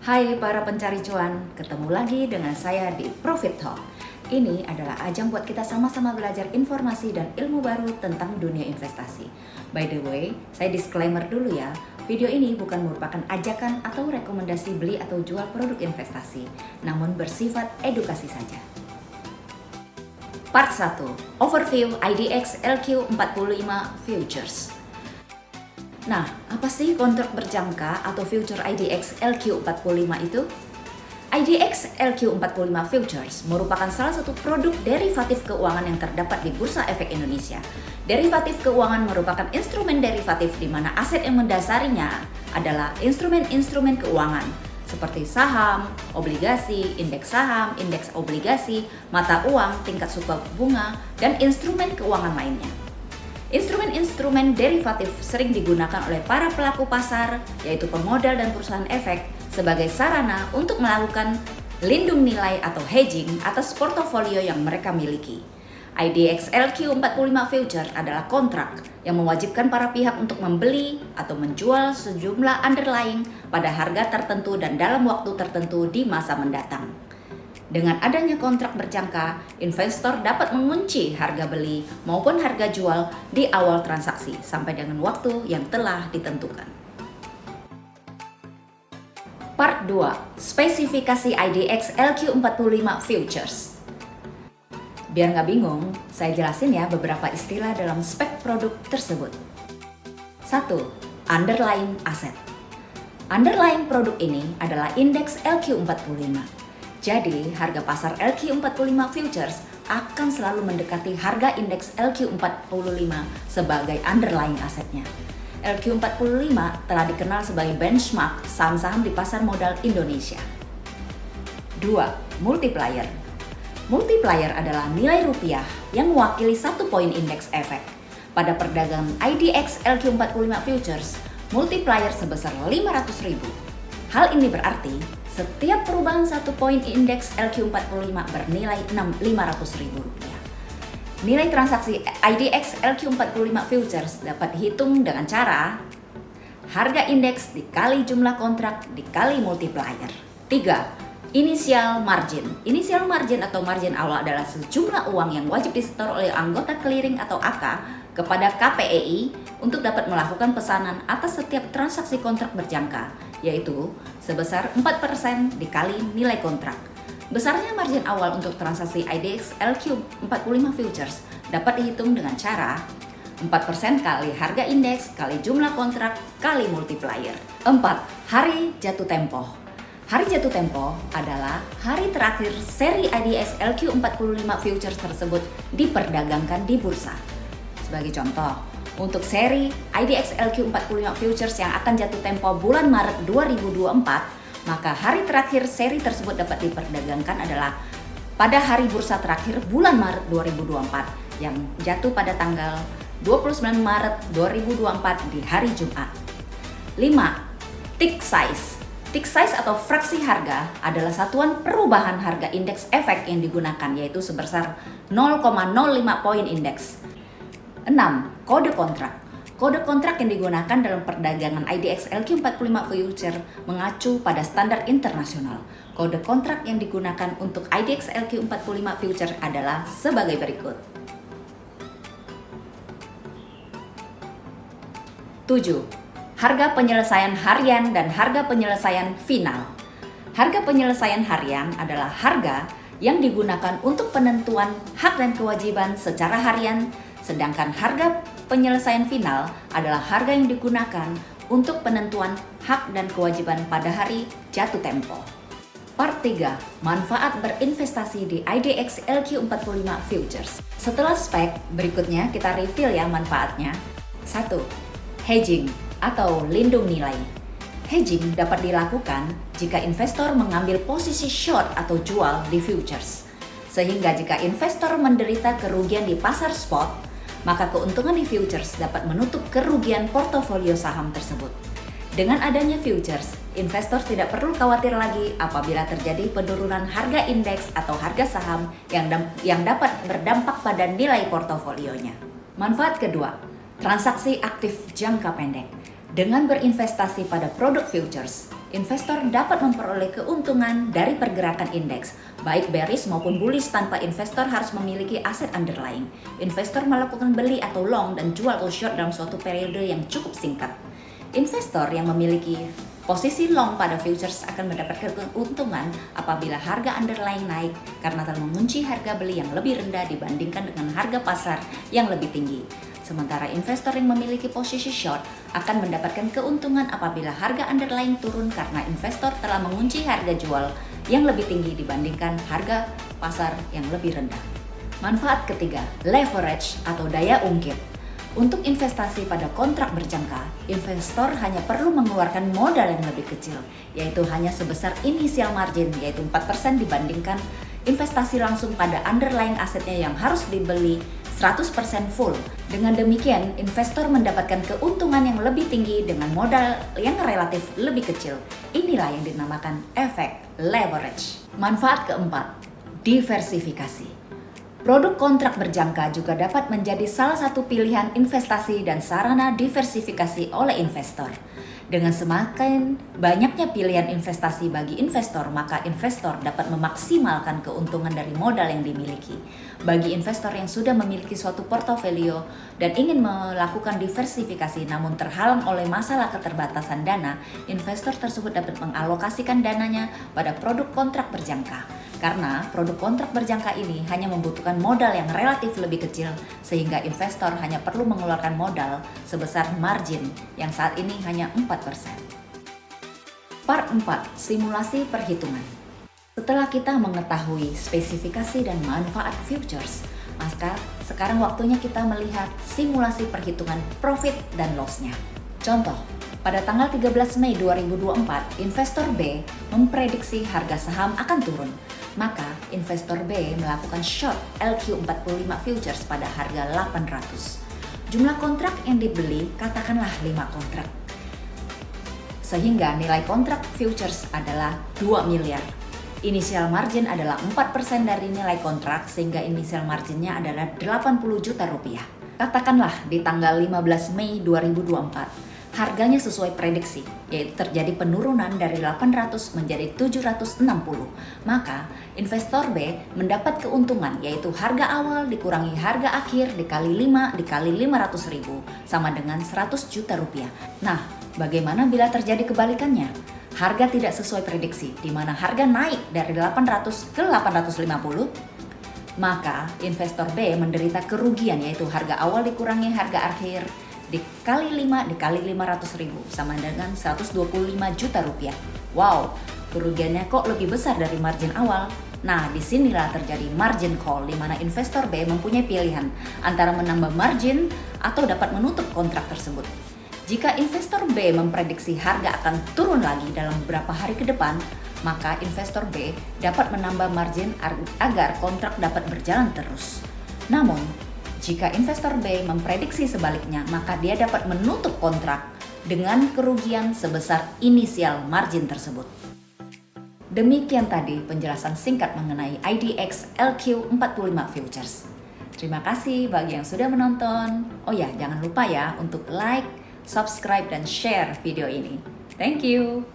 Hai para pencari cuan, ketemu lagi dengan saya di Profit Talk. Ini adalah ajang buat kita sama-sama belajar informasi dan ilmu baru tentang dunia investasi. By the way, saya disclaimer dulu ya, video ini bukan merupakan ajakan atau rekomendasi beli atau jual produk investasi, namun bersifat edukasi saja. Part 1, Overview IDX LQ45 Futures. Nah, apa sih kontrak berjangka atau future IDX LQ45 itu? IDX LQ45 Futures merupakan salah satu produk derivatif keuangan yang terdapat di Bursa Efek Indonesia. Derivatif keuangan merupakan instrumen derivatif di mana aset yang mendasarinya adalah instrumen-instrumen keuangan seperti saham, obligasi, indeks saham, indeks obligasi, mata uang, tingkat suku bunga, dan instrumen keuangan lainnya. Instrumen-instrumen derivatif sering digunakan oleh para pelaku pasar, yaitu pemodal dan perusahaan efek, sebagai sarana untuk melakukan lindung nilai atau hedging atas portofolio yang mereka miliki. IDX LQ45 Future adalah kontrak yang mewajibkan para pihak untuk membeli atau menjual sejumlah underlying pada harga tertentu dan dalam waktu tertentu di masa mendatang. Dengan adanya kontrak berjangka, investor dapat mengunci harga beli maupun harga jual di awal transaksi sampai dengan waktu yang telah ditentukan. Part 2, Spesifikasi IDX LQ45 Futures. Biar nggak bingung, saya jelasin ya beberapa istilah dalam spek produk tersebut. 1. Underlying asset. Underlying produk ini adalah indeks LQ45. Jadi, harga pasar LQ45 Futures akan selalu mendekati harga indeks LQ45 sebagai underlying asetnya. LQ45 telah dikenal sebagai benchmark saham-saham di pasar modal Indonesia. 2. Multiplier. Multiplier adalah nilai rupiah yang mewakili satu poin indeks efek. Pada perdagangan IDX LQ45 Futures, multiplier sebesar 500.000. Hal ini berarti setiap perubahan satu poin indeks LQ45 bernilai Rp500.000. Nilai transaksi IDX LQ45 Futures dapat dihitung dengan cara harga indeks dikali jumlah kontrak dikali multiplier. 3. Initial margin. Initial margin atau margin awal adalah sejumlah uang yang wajib disetor oleh anggota clearing atau AK kepada KPEI untuk dapat melakukan pesanan atas setiap transaksi kontrak berjangka, yaitu sebesar 4% dikali nilai kontrak. Besarnya margin awal untuk transaksi IDX LQ45 Futures dapat dihitung dengan cara 4% kali harga indeks kali jumlah kontrak kali multiplier. 4. Hari jatuh tempo. Hari jatuh tempo adalah hari terakhir seri IDX LQ45 Futures tersebut diperdagangkan di bursa. Sebagai contoh, untuk seri IDX LQ45 Futures yang akan jatuh tempo bulan Maret 2024, maka hari terakhir seri tersebut dapat diperdagangkan adalah pada hari bursa terakhir bulan Maret 2024 yang jatuh pada tanggal 29 Maret 2024 di hari Jumat. 5. Tick size. Tick size atau fraksi harga adalah satuan perubahan harga indeks efek yang digunakan, yaitu sebesar 0,05 poin indeks. 6. Kode kontrak. Kode kontrak yang digunakan dalam perdagangan IDX LQ45 Future mengacu pada standar internasional. Kode kontrak yang digunakan untuk IDX LQ45 Future adalah sebagai berikut. 7. Harga penyelesaian harian dan harga penyelesaian final. Harga penyelesaian harian adalah harga yang digunakan untuk penentuan hak dan kewajiban secara harian, sedangkan harga penyelesaian final adalah harga yang digunakan untuk penentuan hak dan kewajiban pada hari jatuh tempo. Part 3. Manfaat berinvestasi di IDX LQ45 Futures. Setelah spek, berikutnya kita review ya manfaatnya. 1. Hedging atau lindung nilai. Hedging dapat dilakukan jika investor mengambil posisi short atau jual di futures. Sehingga jika investor menderita kerugian di pasar spot, maka keuntungan di futures dapat menutup kerugian portofolio saham tersebut. Dengan adanya futures, investor tidak perlu khawatir lagi apabila terjadi penurunan harga indeks atau harga saham yang dapat berdampak pada nilai portofolionya. Manfaat kedua, transaksi aktif jangka pendek. Dengan berinvestasi pada produk futures, investor dapat memperoleh keuntungan dari pergerakan indeks, baik bearish maupun bullish tanpa investor harus memiliki aset underlying. Investor melakukan beli atau long dan jual atau short dalam suatu periode yang cukup singkat. Investor yang memiliki posisi long pada futures akan mendapatkan keuntungan apabila harga underlying naik karena telah mengunci harga beli yang lebih rendah dibandingkan dengan harga pasar yang lebih tinggi. Sementara investor yang memiliki posisi short akan mendapatkan keuntungan apabila harga underlying turun karena investor telah mengunci harga jual yang lebih tinggi dibandingkan harga pasar yang lebih rendah. Manfaat ketiga, leverage atau daya ungkit. Untuk investasi pada kontrak berjangka, investor hanya perlu mengeluarkan modal yang lebih kecil, yaitu hanya sebesar initial margin, yaitu 4% dibandingkan investasi langsung pada underlying asetnya yang harus dibeli 100% full. Dengan demikian, investor mendapatkan keuntungan yang lebih tinggi dengan modal yang relatif lebih kecil. Inilah yang dinamakan efek leverage. Manfaat keempat, diversifikasi. Produk kontrak berjangka juga dapat menjadi salah satu pilihan investasi dan sarana diversifikasi oleh investor. Dengan semakin banyaknya pilihan investasi bagi investor, maka investor dapat memaksimalkan keuntungan dari modal yang dimiliki. Bagi investor yang sudah memiliki suatu portofolio dan ingin melakukan diversifikasi namun terhalang oleh masalah keterbatasan dana, investor tersebut dapat mengalokasikan dananya pada produk kontrak berjangka. Karena produk kontrak berjangka ini hanya membutuhkan modal yang relatif lebih kecil sehingga investor hanya perlu mengeluarkan modal sebesar margin yang saat ini hanya 4%. Part 4. Simulasi perhitungan. Setelah kita mengetahui spesifikasi dan manfaat futures, maka sekarang waktunya kita melihat simulasi perhitungan profit dan loss-nya. Contoh, pada tanggal 13 Mei 2024, investor B memprediksi harga saham akan turun. Maka investor B melakukan short LQ45 futures pada harga 800. Jumlah kontrak yang dibeli katakanlah 5 kontrak. Sehingga nilai kontrak futures adalah 2 miliar. Initial margin adalah 4% dari nilai kontrak sehingga initial marginnya adalah 80 juta rupiah. Katakanlah di tanggal 15 Mei 2024. Harganya sesuai prediksi, yaitu terjadi penurunan dari 800 menjadi 760. Maka, investor B mendapat keuntungan, yaitu harga awal dikurangi harga akhir dikali 5 dikali 500 ribu, sama dengan 100 juta rupiah. Nah, bagaimana bila terjadi kebalikannya? Harga tidak sesuai prediksi, di mana harga naik dari 800 ke 850? Maka, investor B menderita kerugian, yaitu harga awal dikurangi harga akhir dikali 5 dikali 500 ribu sama dengan 125 juta rupiah. Wow, kerugiannya kok lebih besar dari margin awal. Nah, disinilah terjadi margin call di mana investor B mempunyai pilihan antara menambah margin atau dapat menutup kontrak tersebut. Jika investor B memprediksi harga akan turun lagi dalam beberapa hari ke depan, maka investor B dapat menambah margin agar kontrak dapat berjalan terus. Namun, jika investor B memprediksi sebaliknya, maka dia dapat menutup kontrak dengan kerugian sebesar inisial margin tersebut. Demikian tadi penjelasan singkat mengenai IDX LQ45 Futures. Terima kasih bagi yang sudah menonton. Oh ya, jangan lupa ya untuk like, subscribe, dan share video ini. Thank you.